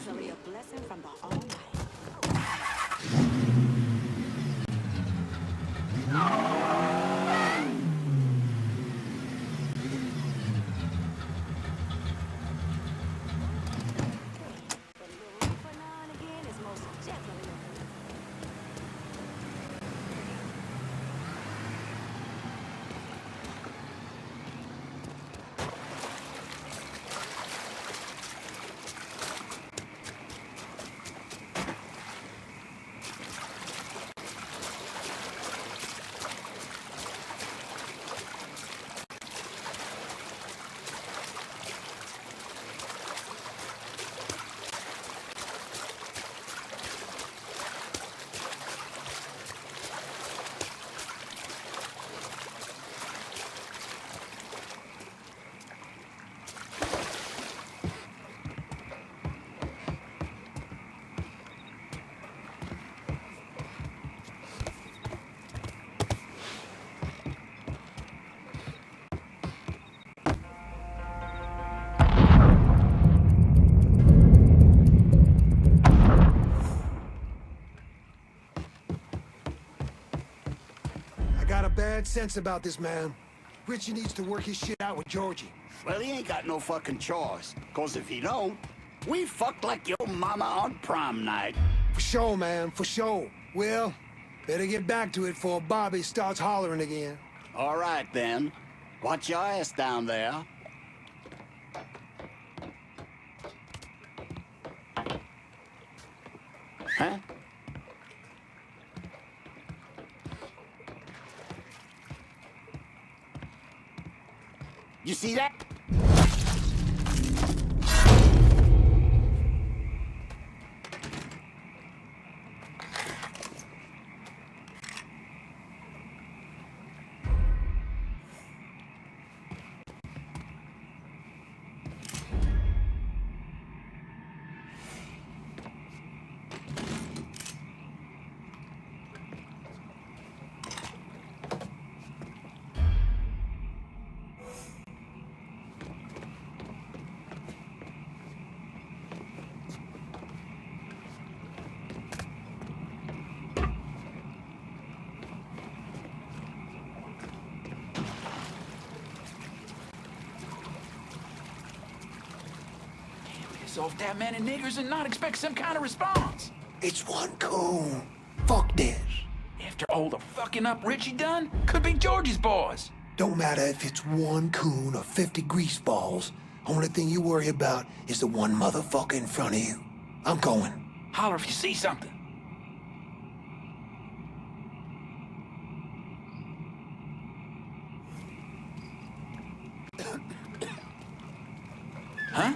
Usually a blessing from the Almighty. Got a bad sense about this, man. Richie needs to work his shit out with Georgie. Well, he ain't got no fucking choice. Cause if he don't, we fuck like your mama on prom night. For sure, man, for sure. Well, better get back to it before Bobby starts hollering again. All right, then. Watch your ass down there. Huh? You see that? Off that man and niggers and not expect some kind of response. It's one coon. Fuck this. After all the fucking up Richie done, could be Georgie's boys. Don't matter if it's one coon or 50 greaseballs. Only thing you worry about is the one motherfucker in front of you. I'm going. Holler if you see something. Huh?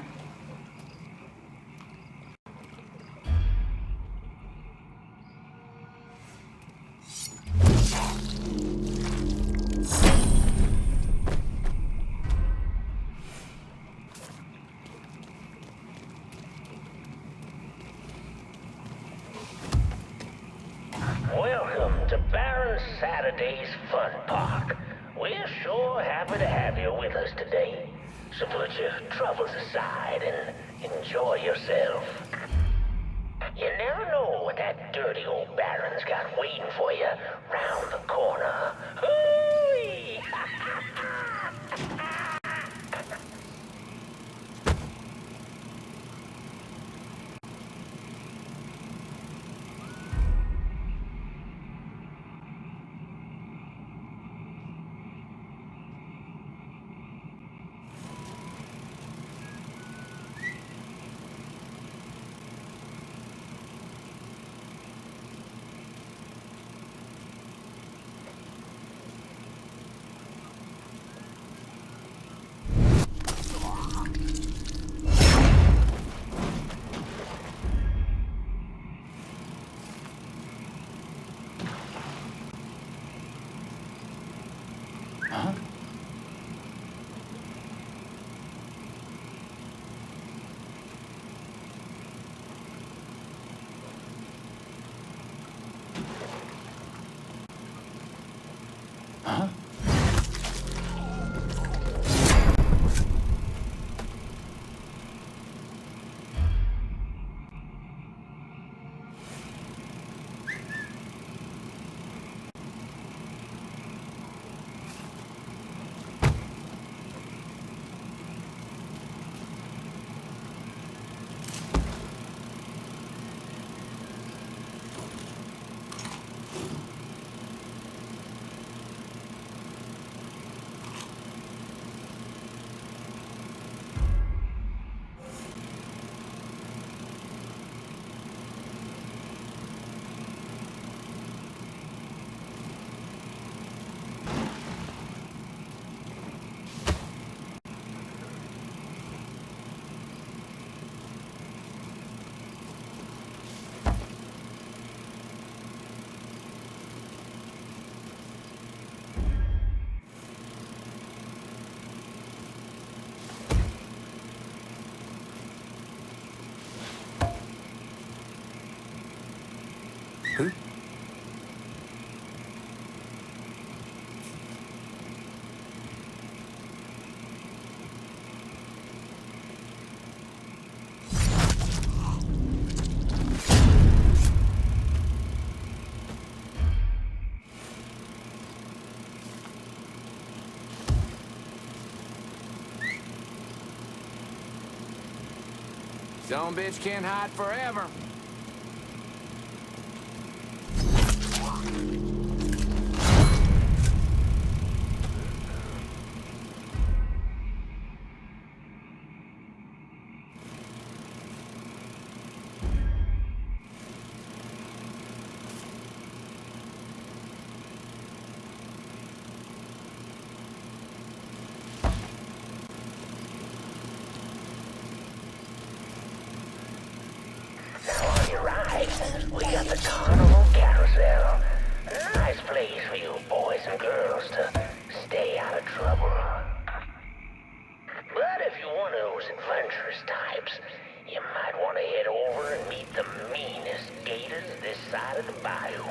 Welcome to Baron Saturday's Fun Park. We're sure happy to have you with us today. So put your troubles aside and enjoy yourself. You never know what that dirty old Baron's got waiting for you round the corner. Hooey! Some bitch can't hide forever. We got the Carnival Carousel. A nice place for you boys and girls to stay out of trouble. But if you're one of those adventurous types, you might want to head over and meet the meanest gators this side of the bayou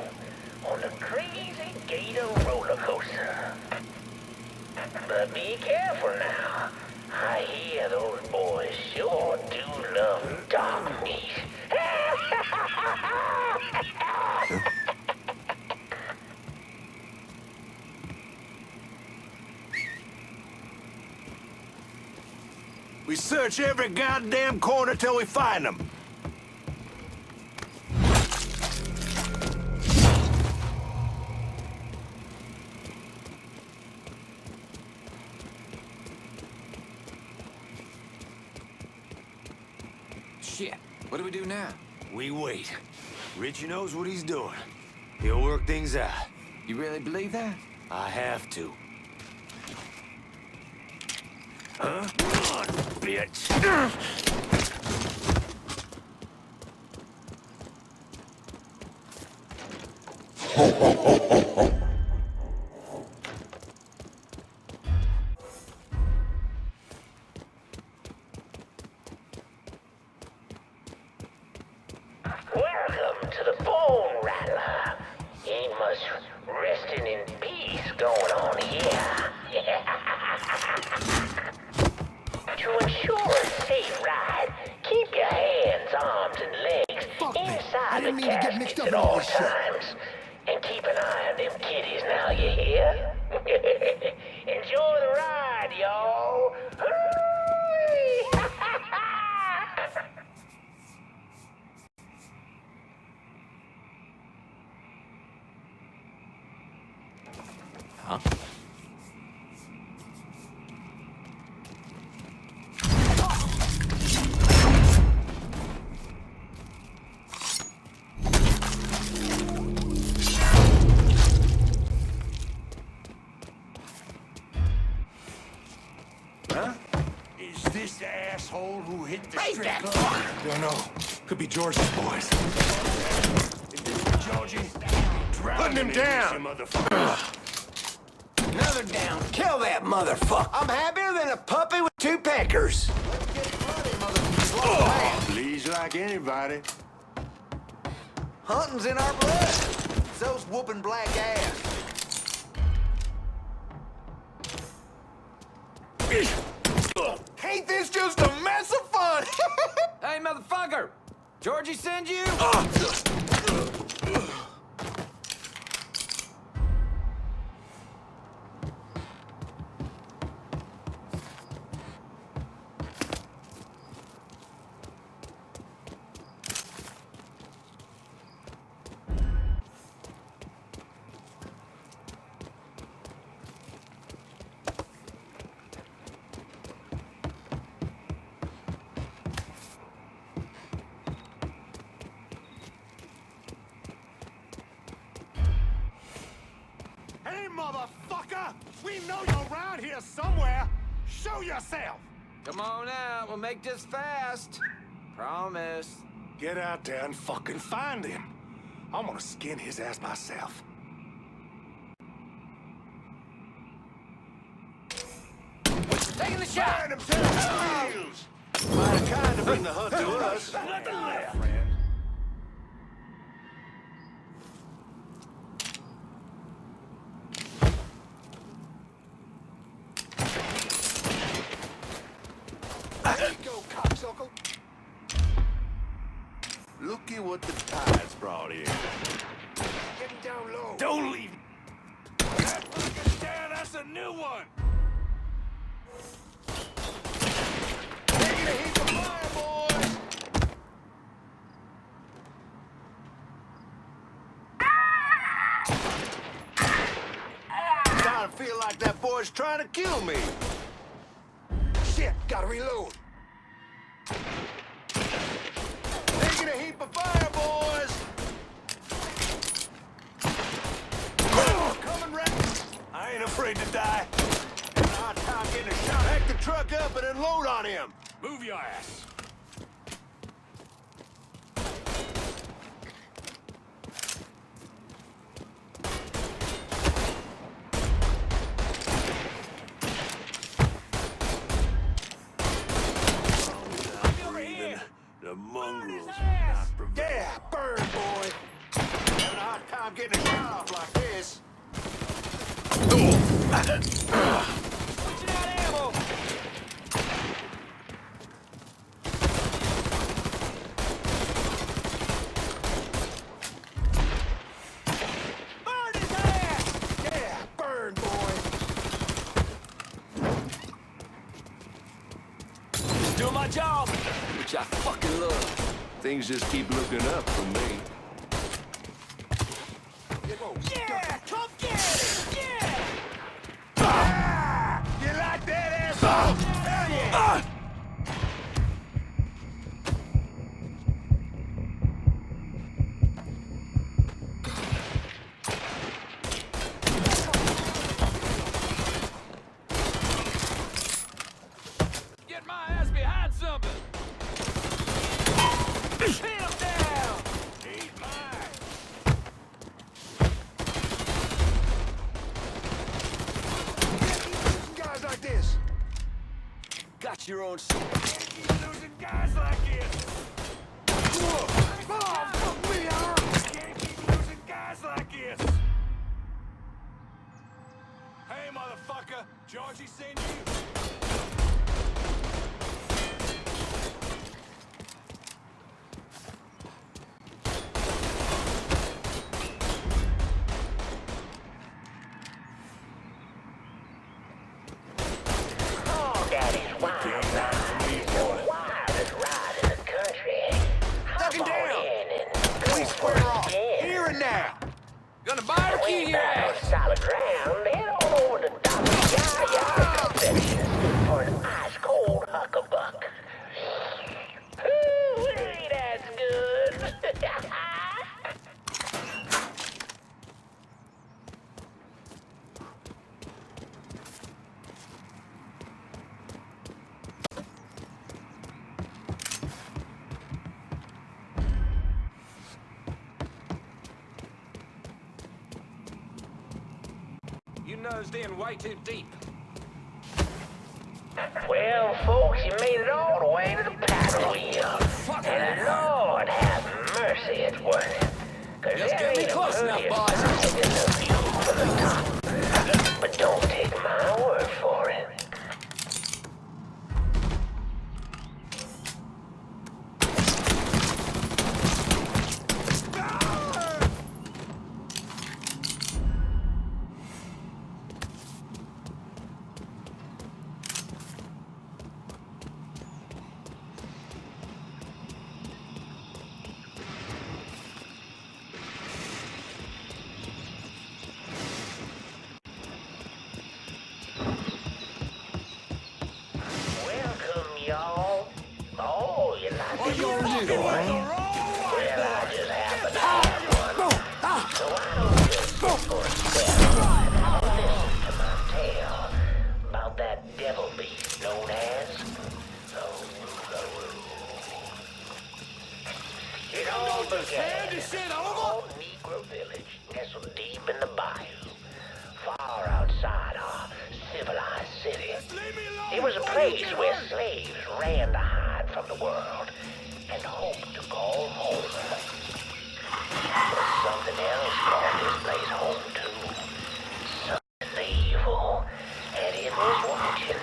on the Crazy Gator roller coaster. But be careful now. I hear those boys sure do love dog meat. We search every goddamn corner till we find them. Shit. What do we do now? We wait. Richie knows what he's doing. He'll work things out. You really believe that? I have to. Huh? Come on, bitch! Welcome to the Bone Rattler. Ain't much resting in peace going on here. To ensure a safe ride, keep your hands, arms, and legs Fuck me. I inside didn't the mean to get mixed caskets up at in all all this shit. times. And keep an eye on them kitties now, you hear? Enjoy the ride, y'all. Hooray! Huh? Is this asshole who hit the Break strip that club? Don't know. Could be George's boys. Is this Georgie? Putting him down! Another down. Kill that motherfucker. I'm happier than a puppy with two peckers. Bleeds like anybody. Hunting's in our blood. So's whooping black ass. Ain't this just a mess of fun? Hey, motherfucker! Georgie send you? Hey, motherfucker! We know you're around here somewhere. Show yourself! Come on out, we'll make this fast. Promise. Get out there and fucking find him. I'm gonna skin his ass myself. Taking the shot! Burn him to the wheels! Might have kind of been the hunt to us. Nothing left. cocksucker. Looky what the tide's brought in. Get him down low. Don't leave. That fucking down, that's a new one. Taking a heap of fire, boys. Starting to feel like that boy's trying to kill me. Shit, gotta reload. Taking a heap of fire, boys. Oh, coming right. I ain't afraid to die. It's a hard time getting a shot. Hack the truck up and unload on him. Move your ass. The mongrels will not prevail. Yeah, burn, boy. Having a hard time getting a shot off like this. Switching out ammo. Burn his ass. Yeah, burn, boy. Doing my job, which I fucking love. Things just keep looking up for me. Yeah, come get it. Yeah. You like that, asshole? Hell yeah! Get my ass behind something. Pin him down. He's mine. Guys like this. Got your own. Keep losing guys like this. Whoa. Oh, fuck me, Aaron. Can't keep losing guys like this. Hey, motherfucker. Georgie sent you. Oh, Daddy's wild ride is the wildest ride in the country. Duck him Hop on down. in and Please square off. again. Here and now. Gonna buy or key Way your back on ass. solid ground, head on over to Dr. Yaya section for an ice-cold huckabuck. Ooh, that's good. You nosed in way too deep. Well, folks, you made it all the way to the paddle wheel. And Lord have mercy, it's worth it. 'Cause Just there get me ain't a close enough, prettier boys. sight than the view from the top. But don't take my word for it. Welcome, y'all. Oh, you like What you gonna do? Well, I just happen to have one. So why don't you sit for a spell and listen to my tale about that devil beast known as the Roogaroo. It all began in a small Negro village nestled deep in the bayou, far outside our civilized city. It was a place where slaves ran to hide from the world and hoped to call home. But something else called this place home too. Something evil, and it was watching.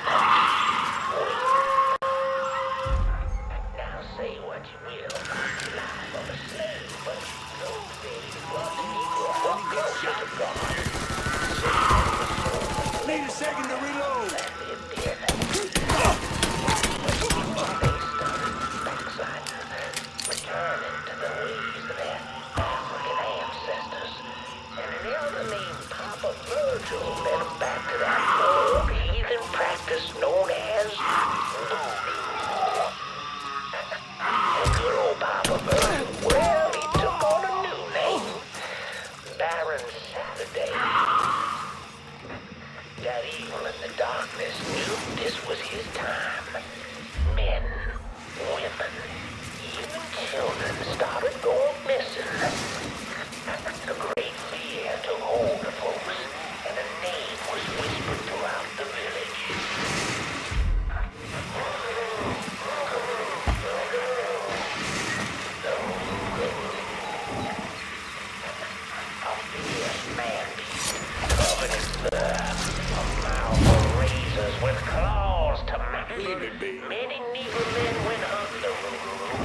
Many Negro men went hunting the Rougarou,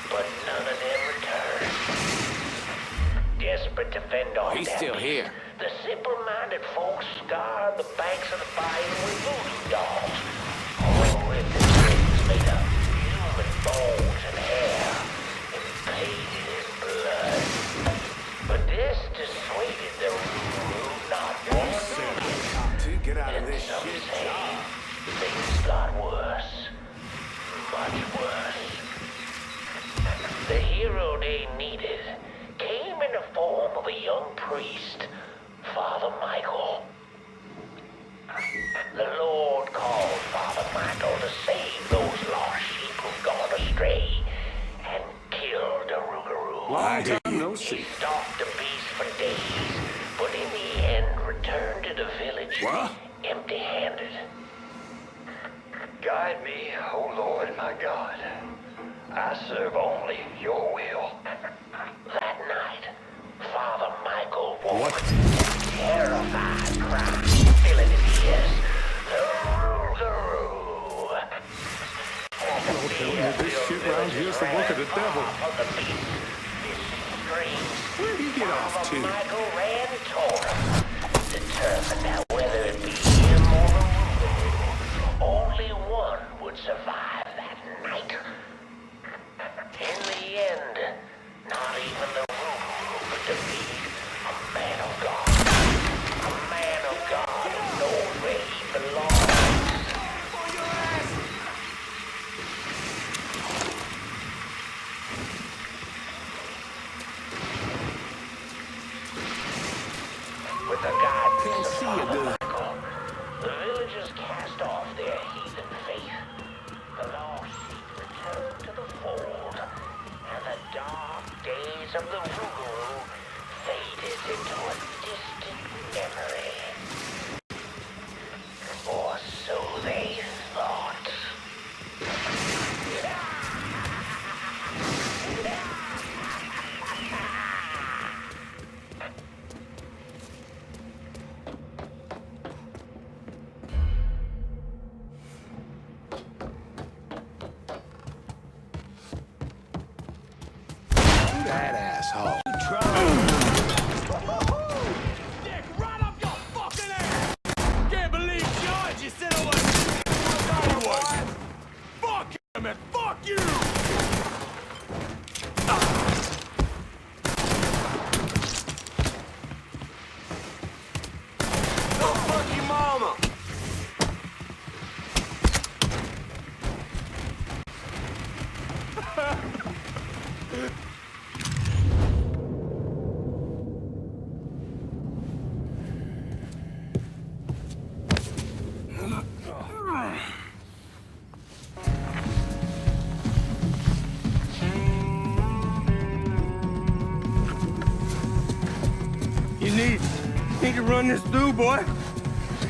but none of them returned. Desperate to fend off He's that still beast, here. the simple-minded folks scoured the banks of the bayou with voodoo dolls. Oh, if the things made of human bones and hair and painted in blood. But this dissuaded the Rougarou not one bit. Get out of And this some shit say job. things got worse. Much worse. The hero they needed came in the form of a young priest, Father Michael. The Lord called Father Michael to save those lost sheep who've gone astray and killed the Rougarou. Long time no He see. stalked the beast for days, but in the end returned to the village empty-handed. Guide me, O Lord my God. I serve only your will. That night, Father Michael woke, terrified, crying, filling his ears. The Rougarou. This shit round here's the work of the devil. Where'd he get off Father to? Michael ran toward him, determined that whether it be him or the Rougarou, only one would survive that night. In the end, not even the Rougarou could defeat a man of God. A man of God who knows where he belongs. With the guidance of Father Michael, the villagers cast off their heathen faith. The lost sheep returned to the fold, and the dark days of the Rougarou faded into a distant memory. Or so they thought. That asshole. Dick, right up your fucking ass! Can't believe George, you said I was. Fuck him and fuck you! Go fuck your mama. You need to run this through, boy.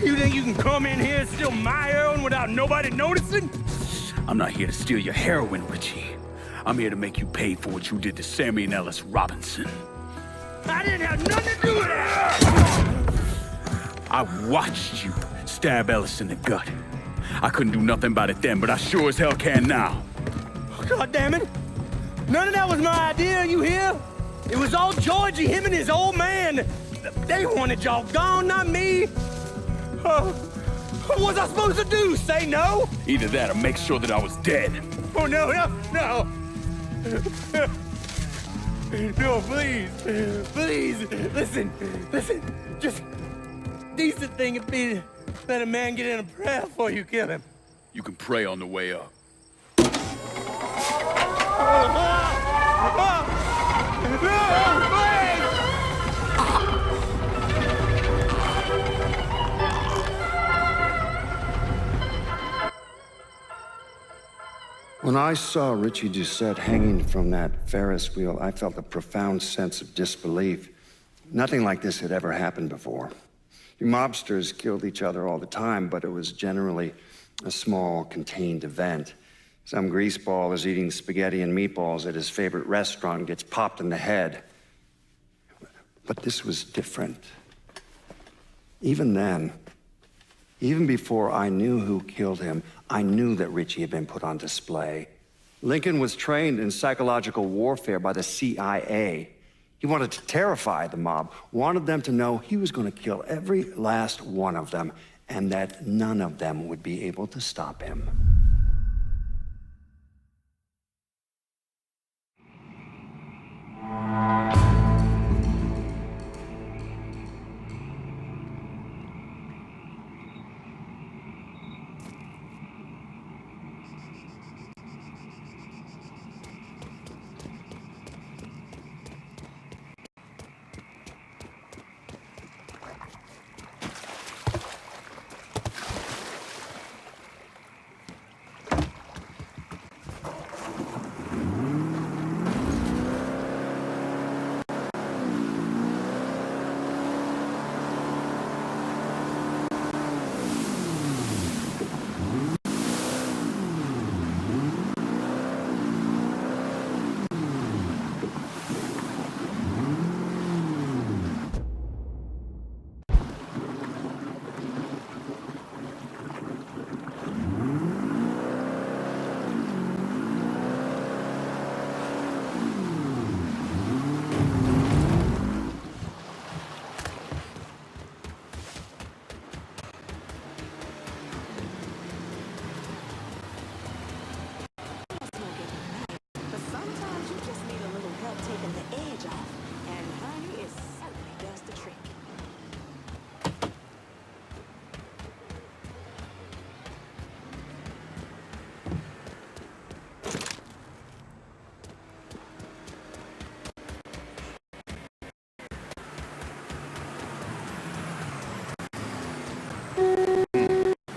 You think you can come in here and steal my heroin without nobody noticing? I'm not here to steal your heroin, Richie. I'm here to make you pay for what you did to Sammy and Ellis Robinson. I didn't have nothing to do with that! I watched you stab Ellis in the gut. I couldn't do nothing about it then, but I sure as hell can now. God damn it! None of that was my idea, you hear? It was all Georgie, him and his old man. They wanted y'all gone, not me. What was I supposed to do? Say no? Either that or make sure that I was dead. Oh, no. No, please. Listen. Just decent thing would be to let a man get in a prayer before you kill him. You can pray on the way up. When I saw Richie Doucette hanging from that Ferris wheel, I felt a profound sense of disbelief. Nothing like this had ever happened before. You mobsters killed each other all the time, but it was generally a small, contained event. Some greaseball is eating spaghetti and meatballs at his favorite restaurant and gets popped in the head. But this was different. Even then, even before I knew who killed him, I knew that Richie had been put on display. Lincoln was trained in psychological warfare by the CIA. He wanted to terrify the mob, wanted them to know he was going to kill every last one of them, and that none of them would be able to stop him. But sometimes you just need a little help taking the edge off. And honey, it certainly does the trick.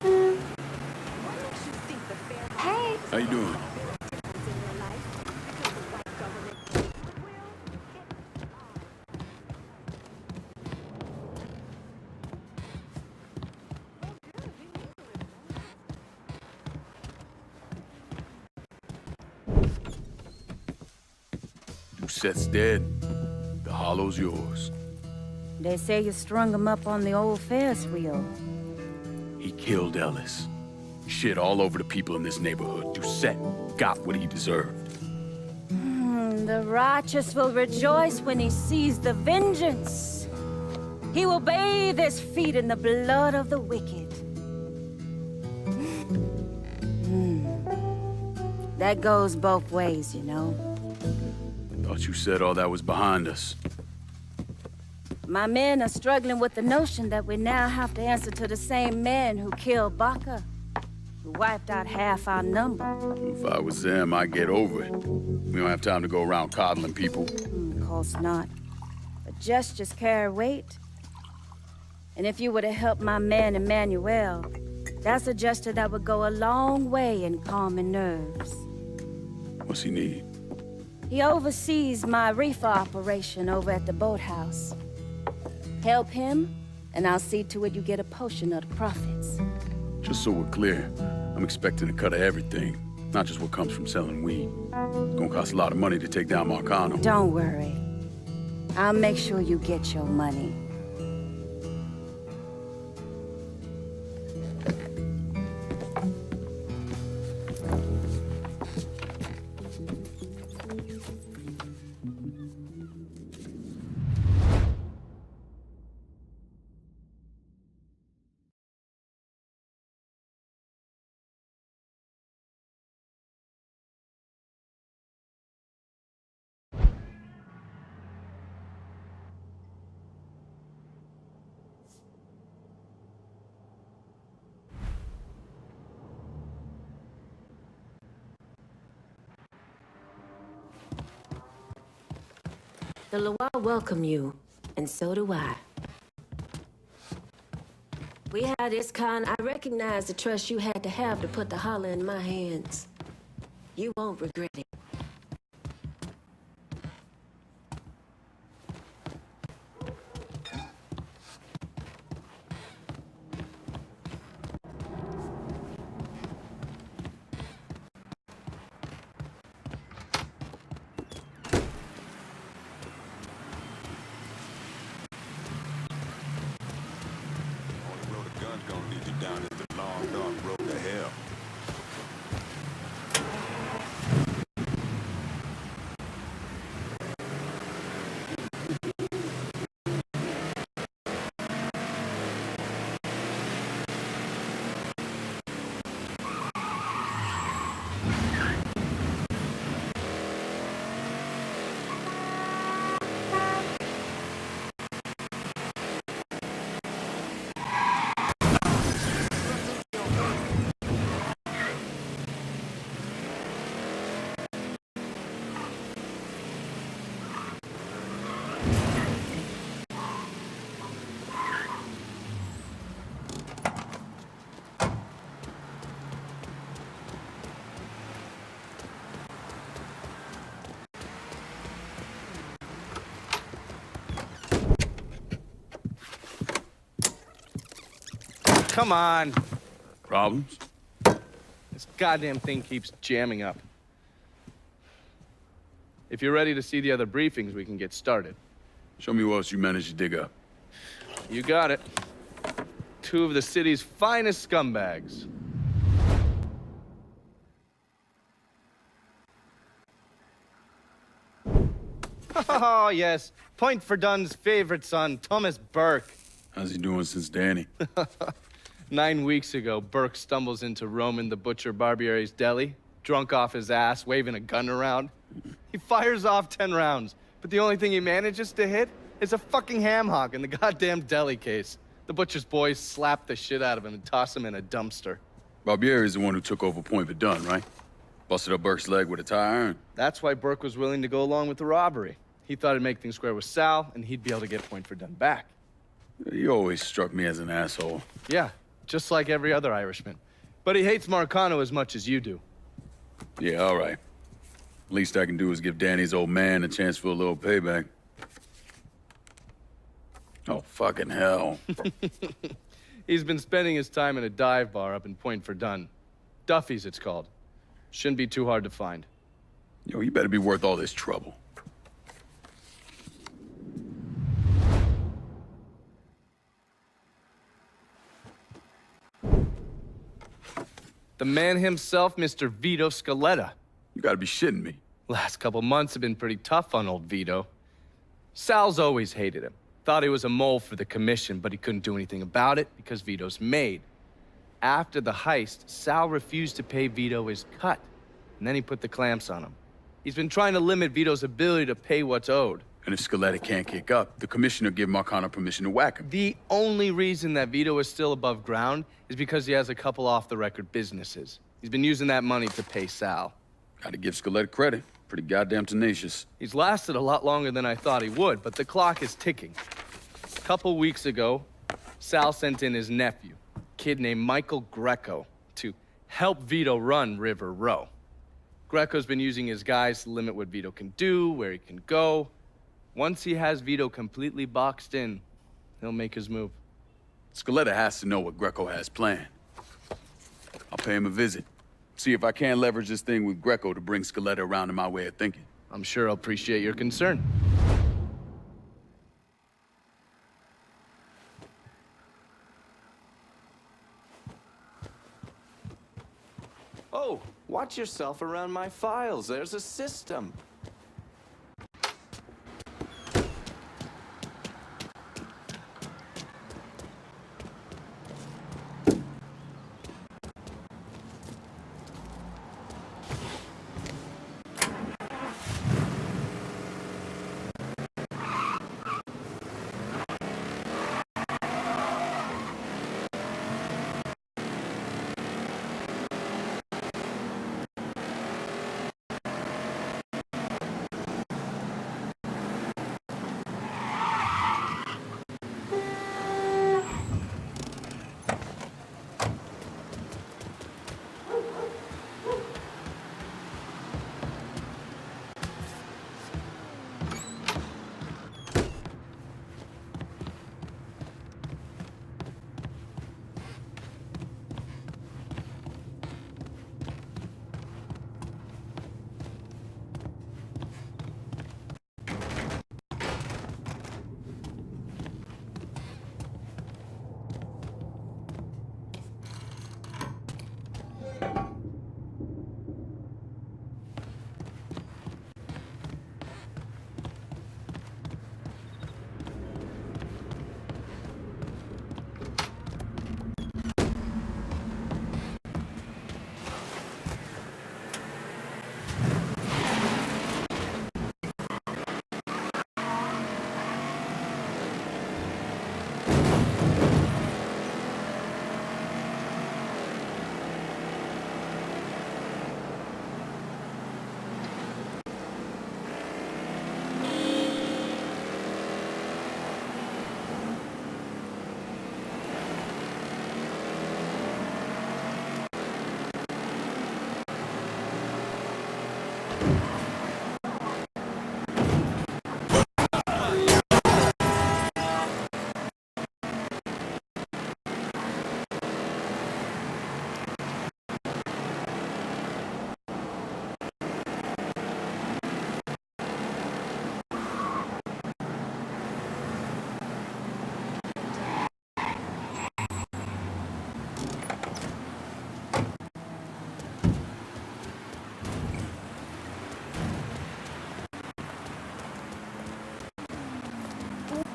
What makes you think the fair Hey, How you doing? difference in your life because the white government goodwill? Doucette's dead. The hollow's yours. they say you strung him up on the old Ferris wheel. He killed Ellis. Shit all over the people in this neighborhood. Doucette got what he deserved. The righteous will rejoice when he sees the vengeance. He will bathe his feet in the blood of the wicked. That goes both ways, you know. Thought you said all that was behind us. My men are struggling with the notion that we now have to answer to the same men who killed Baca, who wiped out half our number. If I was them, I'd get over it. We don't have time to go around coddling people. Of course not. But gestures carry weight. And if you were to help my man Emmanuel, that's a gesture that would go a long way in calming nerves. What's he need? He oversees my reefer operation over at the boathouse. Help him, and I'll see to it you get a portion of the profits. Just so we're clear, I'm expecting a cut of everything, not just what comes from selling weed. It's gonna cost a lot of money to take down Marcano. Don't worry. I'll make sure you get your money. The Loire welcome you, and so do I. We had this kind. I recognize the trust you had to have to put the holler in my hands. You won't regret it. Only road a gun's gonna lead you down is the long, dark road to hell. Come on. Problems? This goddamn thing keeps jamming up. If you're ready to see the other briefings, we can get started. Show me what else you managed to dig up. You got it. 2 of the city's finest scumbags. Oh, yes. Point for Dunn's favorite son, Thomas Burke. How's he doing since Danny? 9 weeks ago, Burke stumbles into Roman the Butcher Barbiere's deli, drunk off his ass, waving a gun around. He fires off 10 rounds, but the only thing he manages to hit is a fucking ham hock in the goddamn deli case. The butcher's boys slap the shit out of him and toss him in a dumpster. Barbieri is the one who took over Point Verdun, right? Busted up Burke's leg with a tire iron. That's why Burke was willing to go along with the robbery. He thought it'd make things square with Sal, and he'd be able to get Point Verdun back. He always struck me as an asshole. Yeah, just like every other Irishman. But he hates Marcano as much as you do. Yeah, all right. Least I can do is give Danny's old man a chance for a little payback. Oh, fucking hell. He's been spending his time in a dive bar up in Point Verdun. Duffy's, it's called. Shouldn't be too hard to find. Yo, you better be worth all this trouble. The man himself, Mr. Vito SCALETTA. You gotta be shitting me. Last couple months have been pretty tough on old Vito. Sal's always hated him. Thought he was a mole for the commission, but he couldn't do anything about it because Vito's made. After the heist, Sal refused to pay Vito his cut, and then he put the clamps on him. He's been trying to limit Vito's ability to pay what's owed. And if SCALETTA can't kick up, the commissioner give Marcano permission to whack him. The only reason that Vito is still above ground is because he has a couple off-the-record businesses. He's been using that money to pay Sal. Gotta give SCALETTA credit. Pretty goddamn tenacious. He's lasted a lot longer than I thought he would, but the clock is ticking. A couple weeks ago, Sal sent in his nephew, a kid named Michael Greco, to help Vito run River Row. Greco's been using his guys to limit what Vito can do, where he can go. Once he has Vito completely boxed in, he'll make his move. SCALETTA has to know what Greco has planned. I'll pay him a visit. See if I can't leverage this thing with Greco to bring SCALETTA around to my way of thinking. I'm sure he'll appreciate your concern. Oh, watch yourself around my files. There's a system.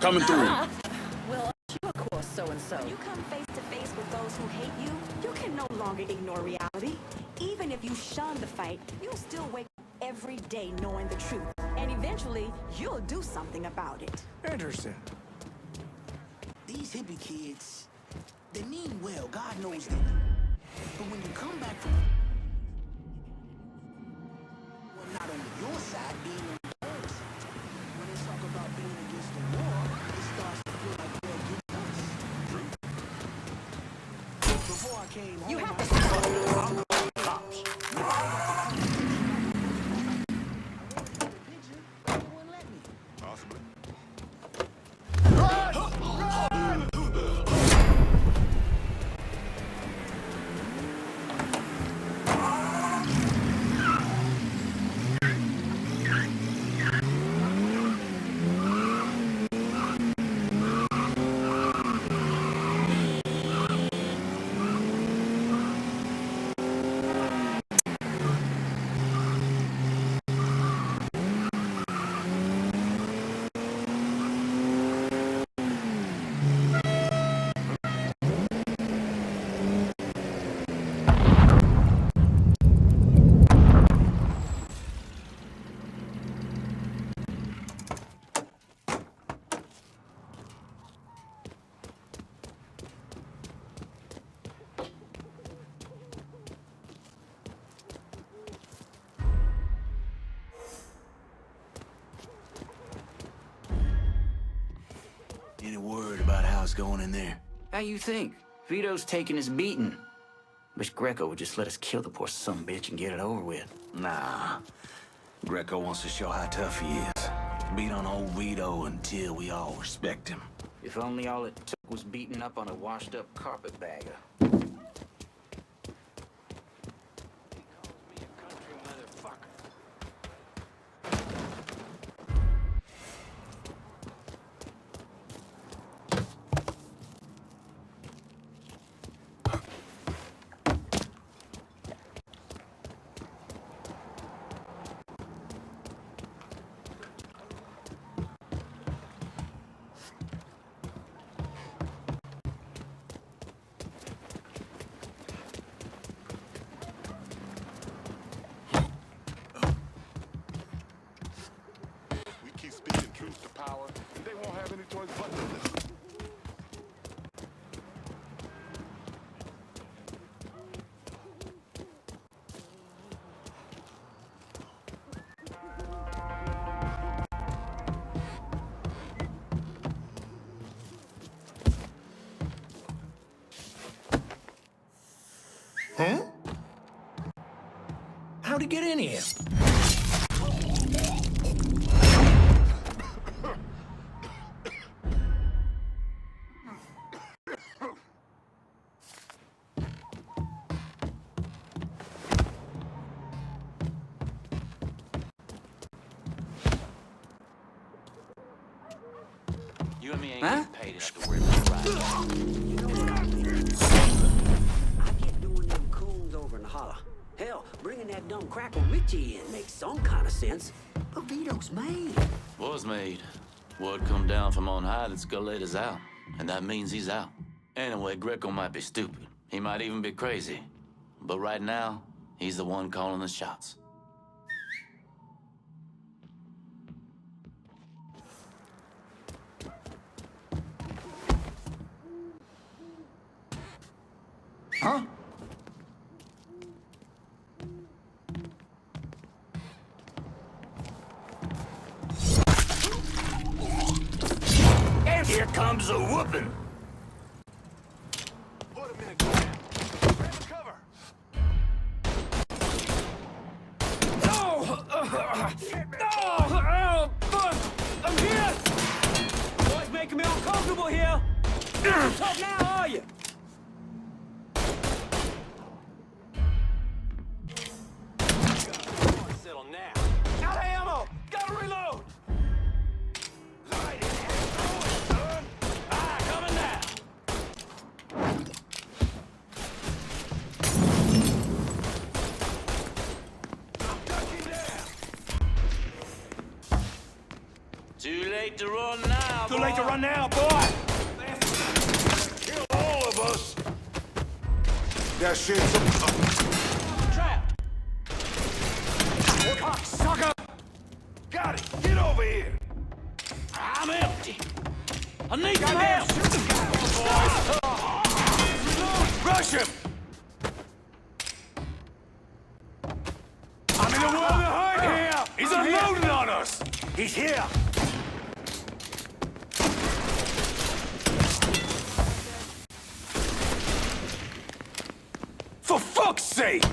Coming through. Well, aren't you, of course, so-and-so? When you come face to face with those who hate you, you can no longer ignore reality. Even if you shun the fight, you'll still wake up every day knowing the truth. And eventually, you'll do something about it. Interesting. These hippie kids, they mean well, God knows that. But when you come back from... well, not only your side, being on theirs. When they talk about being against the war, it starts to feel like they're against us. Before I came home, You have to stop. I'm calling the cops. Possibly. Any word about how it's going in there? How you think? Vito's taking his beating. Wish Greco would just let us kill the poor sumbitch and get it over with. Nah. Greco wants to show how tough he is. Beat on old Vito until we all respect him. If only all it took was beating up on a washed-up carpetbagger. Power, and they won't have any choice but to listen. Huh? How'd he get in here? You and me ain't Huh? getting paid enough to worry about right. You know what I mean? I get doing them coons over in the holler. Hell, bringing that dumb crackle Richie in makes some kind of sense. But Vito's made. Was made. Word come down from on high that SCALETTA's out. And that means he's out. Anyway, Greco might be stupid. He might even be crazy. But right now, he's the one calling the shots. Huh? And here comes a whooping. Put him in a grab. Grab the cover. I'm here! Boys making me uncomfortable here. Tough now, are you? Settle now. Out of ammo! Gotta reload! Light it and throw it, son. Coming now. I'm ducking down. Too late. late to run now, Too late to run now, boy! Kill all of us! That shit's trapped! Cocksucker! Got it! Get over here! I'm empty. I need some Goddamn, help. shoot the guy! Rush him! I'm in the world behind here! He's unloading on us! He's here! For fuck's sake!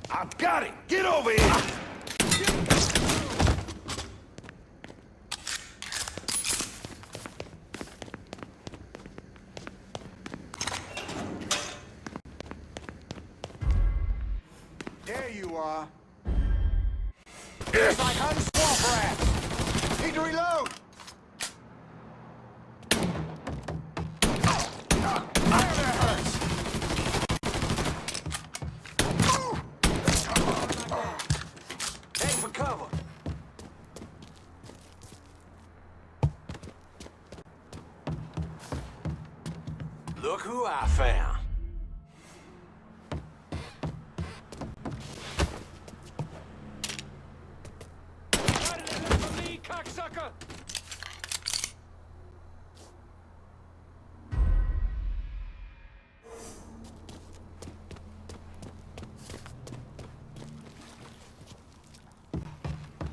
I've got it! Get over here! There you are. It's like hunting swamp rats. Need to reload. That hurts. Head for cover. Look who I found. Cocksucker!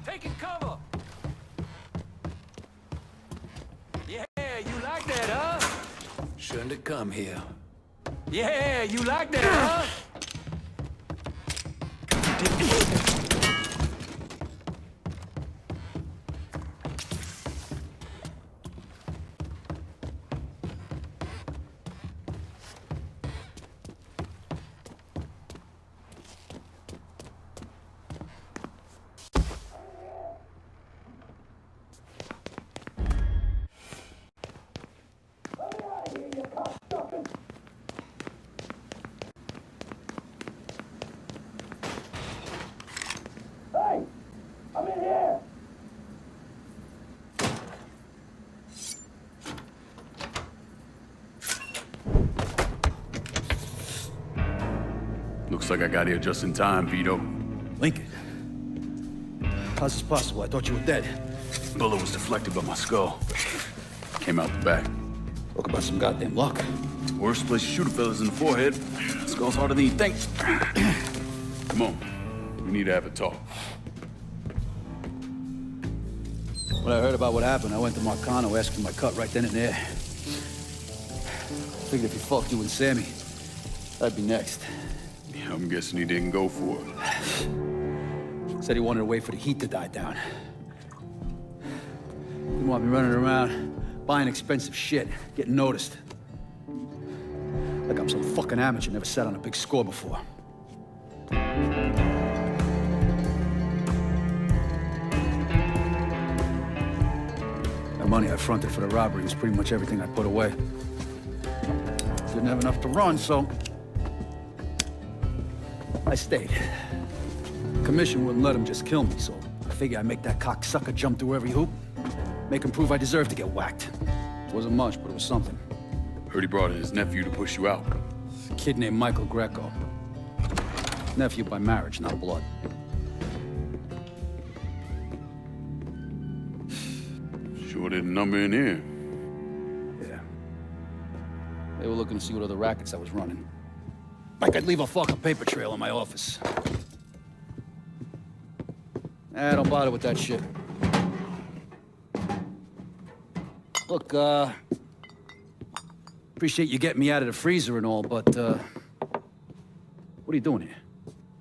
Taking cover! Yeah, you like that, huh? Shouldn't have come here. Yeah, you like that, huh? Looks like I got here just in time, Vito. Lincoln. How's this possible? I thought you were dead. Bullet was deflected by my skull. Came out the back. Talk about some goddamn luck. Worst place to shoot a fella's in the forehead. Skull's harder than you think. Come on. We need to have a talk. When I heard about what happened, I went to Marcano asking my cut right then and there. Figured if he fucked you and Sammy, I'd be next. Yeah, I'm guessing he didn't go for it. Said he wanted to wait for the heat to die down. Didn't want me running around, buying expensive shit, getting noticed. Like I'm some fucking amateur, never sat on a big score before. The money I fronted for the robbery was pretty much everything I put away. Didn't have enough to run, so I stayed. Commission wouldn't let him just kill me, so I figured I'd make that cocksucker jump through every hoop. Make him prove I deserve to get whacked. It wasn't much, but it was something. Heard he brought in his nephew to push you out. A kid named Michael Greco. Nephew by marriage, not blood. Sure didn't number in here. Yeah. They were looking to see what other rackets I was running. Like I'd leave a fucking paper trail in my office. Don't bother with that shit. Look, appreciate you getting me out of the freezer and all, but, what are you doing here?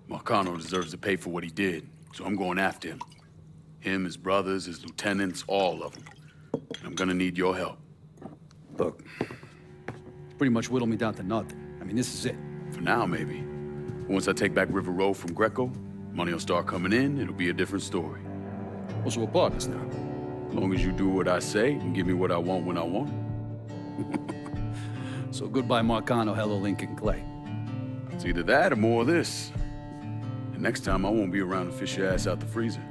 Marcano deserves to pay for what he did, so I'm going after him. Him, his brothers, his lieutenants, all of them. And I'm gonna need your help. Look, pretty much whittled me down to nothing. I mean, this is it. For now, maybe. Once I take back River Road from Greco, money will start coming in, it'll be a different story. Well, so we're partners now. As long as you do what I say and give me what I want when I want it. So goodbye, Marcano. Hello, Lincoln Clay. It's either that or more of this. And next time I won't be around to fish your ass out the freezer.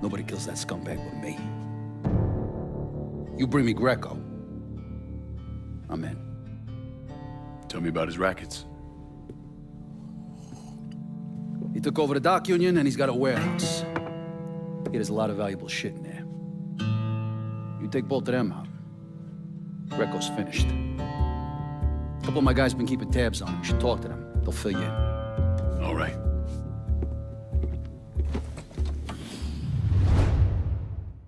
Nobody kills that scumbag but me. You bring me Greco, I'm in. Tell me about his rackets. He took over the dock union and he's got a warehouse. He has a lot of valuable shit in there. You take both of them out, Greco's finished. A couple of my guys been keeping tabs on him. You should talk to them. They'll fill you in. All right.